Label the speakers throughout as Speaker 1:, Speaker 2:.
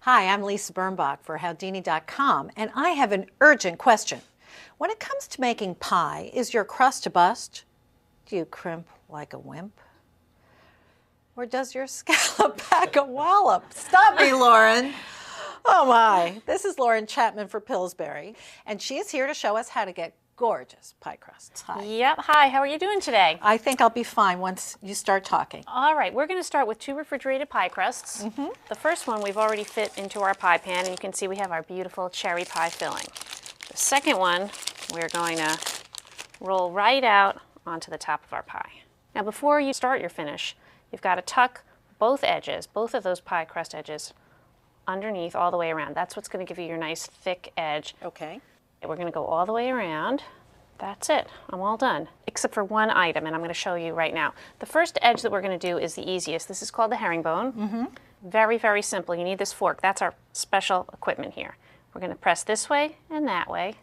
Speaker 1: Hi, I'm Lisa Birnbach for Howdini.com, and I have an urgent question. When it comes to making pie, is your crust a bust? Do you crimp like a wimp? Or does your scallop pack a wallop? Stop me, Lauren. Oh my, this is Lauren Chattman for Pillsbury, and she is here to show us how to get gorgeous pie crusts. Hi.
Speaker 2: Yep, hi, how are you doing today?
Speaker 1: I think I'll be fine once you start talking.
Speaker 2: All right, we're going to start with 2 refrigerated pie crusts. The first one we've already fit into our pie pan, and you can see we have our beautiful cherry pie filling. The second one we're going to roll right out onto the top of our pie. Now before you start your finish, you've got to tuck both edges, both of those pie crust edges, underneath all the way around. That's what's going to give you your nice thick edge.
Speaker 1: Okay.
Speaker 2: We're going to go all the way around. That's it. I'm all done. Except for one item, and I'm going to show you right now. The first edge that we're going to do is the easiest. This is called the herringbone. Very, very simple. You need this fork. That's our special equipment here. We're going to press this way and that way.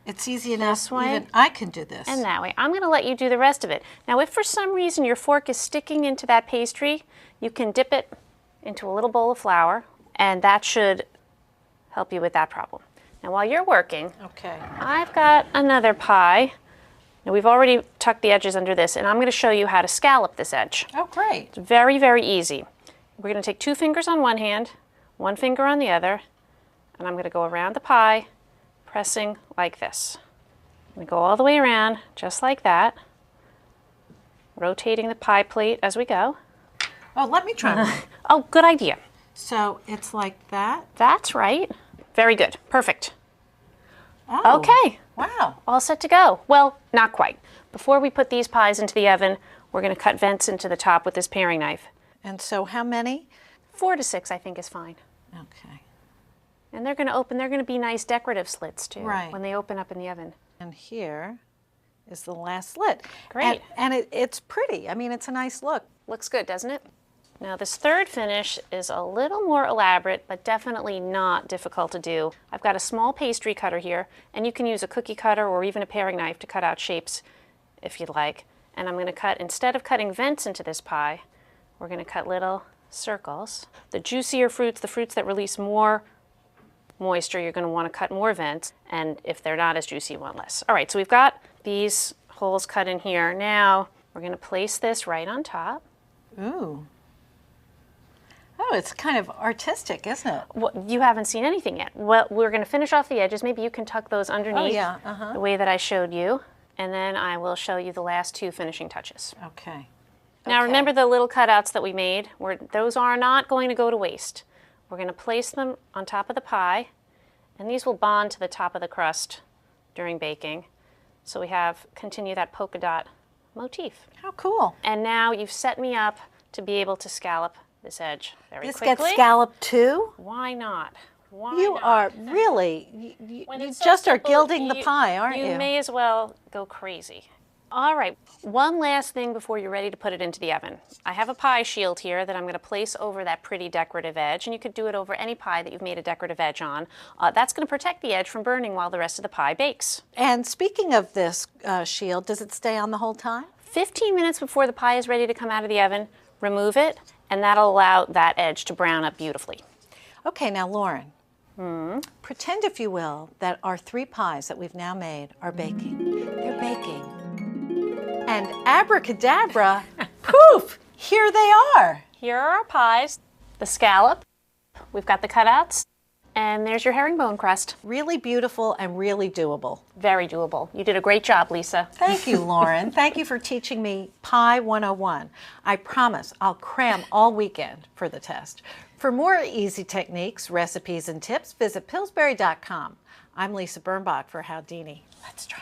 Speaker 1: It's easy enough.
Speaker 2: This way.
Speaker 1: Even I can do this.
Speaker 2: And that way. I'm going to let you do the rest of it. Now, if for some reason your fork is sticking into that pastry, you can dip it into a little bowl of flour, and that should help you with that problem. Now, while you're working,
Speaker 1: Okay.
Speaker 2: I've got another pie. Now, we've already tucked the edges under this, and I'm going to show you how to scallop this edge.
Speaker 1: Oh, great.
Speaker 2: It's very, very easy. We're going to take 2 fingers on one hand, 1 finger on the other, and I'm going to go around the pie, pressing like this. I'm going to go all the way around, just like that, rotating the pie plate as we go.
Speaker 1: Oh, let me try one.
Speaker 2: Oh, good idea.
Speaker 1: So it's like that?
Speaker 2: That's right. Very good. Perfect.
Speaker 1: Oh.
Speaker 2: Okay.
Speaker 1: Wow.
Speaker 2: All set to go. Well, not quite. Before we put these pies into the oven, we're going to cut vents into the top with this paring knife.
Speaker 1: And so how many?
Speaker 2: 4 to 6, I think, is fine.
Speaker 1: Okay.
Speaker 2: And they're going to open. They're going to be nice decorative slits, too,
Speaker 1: Right.
Speaker 2: when they open up in the oven.
Speaker 1: And here is the last slit.
Speaker 2: Great.
Speaker 1: And it's pretty. I mean, it's a nice look.
Speaker 2: Looks good, doesn't it? Now, this third finish is a little more elaborate, but definitely not difficult to do. I've got a small pastry cutter here, and you can use a cookie cutter or even a paring knife to cut out shapes if you'd like. And I'm going to cut, instead of cutting vents into this pie, we're going to cut little circles. The juicier fruits, the fruits that release more moisture, you're going to want to cut more vents, and if they're not as juicy, you want less. All right, so we've got these holes cut in here. Now, we're going to place this right on top.
Speaker 1: Ooh. Oh, it's kind of artistic, isn't it?
Speaker 2: Well, you haven't seen anything yet. Well, we're going to finish off the edges. Maybe you can tuck those underneath the way that I showed you, and then I will show you the last 2 finishing touches.
Speaker 1: Okay.
Speaker 2: Now, remember the little cutouts that we made? Those are not going to go to waste. We're going to place them on top of the pie, and these will bond to the top of the crust during baking. So we continue that polka dot motif.
Speaker 1: How cool.
Speaker 2: And now you've set me up to be able to scallop this edge very quickly.
Speaker 1: This gets scalloped too?
Speaker 2: Why not? Why
Speaker 1: You
Speaker 2: not?
Speaker 1: are really, you
Speaker 2: It's so
Speaker 1: just are
Speaker 2: simple,
Speaker 1: gilding the pie, aren't you?
Speaker 2: You may as well go crazy. All right, one last thing before you're ready to put it into the oven. I have a pie shield here that I'm going to place over that pretty decorative edge, and you could do it over any pie that you've made a decorative edge on. That's going to protect the edge from burning while the rest of the pie bakes.
Speaker 1: And speaking of this shield, does it stay on the whole time?
Speaker 2: 15 minutes before the pie is ready to come out of the oven, remove it, and that'll allow that edge to brown up beautifully.
Speaker 1: Okay, now Lauren, pretend, if you will, that our 3 pies that we've now made are baking. They're baking. And abracadabra, poof, here they are.
Speaker 2: Here are our pies. The scallop, we've got the cutouts, and there's your herringbone crust.
Speaker 1: Really beautiful and really doable.
Speaker 2: Very doable. You did a great job, Lisa.
Speaker 1: Thank you, Lauren. Thank you for teaching me Pie 101. I promise I'll cram all weekend for the test. For more easy techniques, recipes, and tips, visit Pillsbury.com. I'm Lisa Birnbach for Howdini. Let's try.